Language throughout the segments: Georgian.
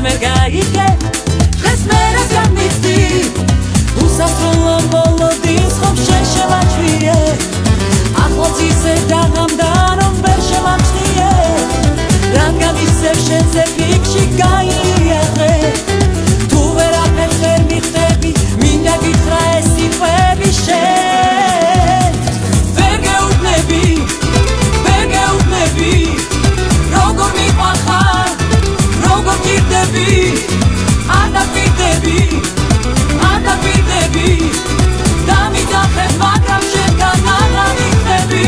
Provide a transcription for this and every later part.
მე გაიგე დღეს მე რას გამიხდი უსასრულო მოლოდის ხომ შენ შევაჩვიე ახლაც ისე დაღამდა რომ ვერ შევამჩნიე რადგან ისევ შენზე ფიქში გაილიაღე თუ ვერაფერს ვერ მიხდები მინდა გითხრა ეს სიტყვები შენ ვერ გეუბნები როგორ მიყვარხარ როგორ გირდები არ დაგვირდები დამიდახებ მაგრამ შენგან არ ამიხდები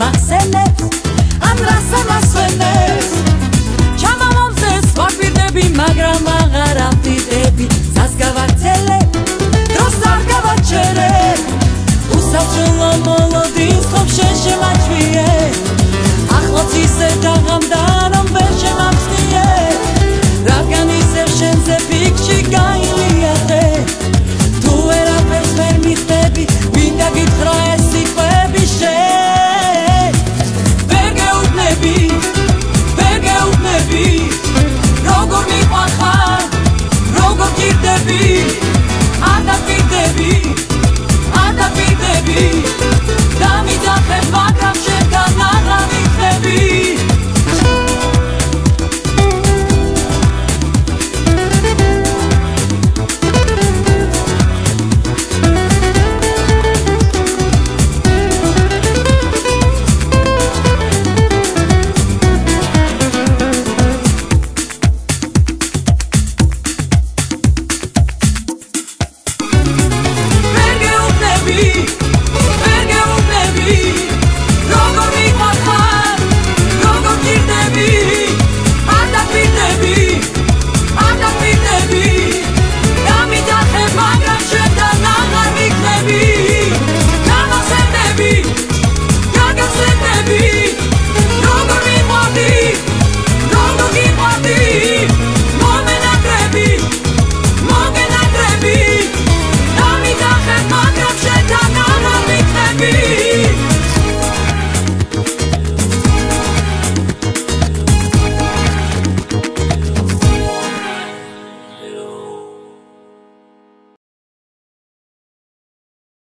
მახსენებს ან რას ამასვენებს ჩამავამზეს ვაკვირდები მაგრამ აღარ ავდიდები სას გავაცელე დროს არ გავაჩერე უსასრულო მოლოდის ხომ შენ შემაჩვიე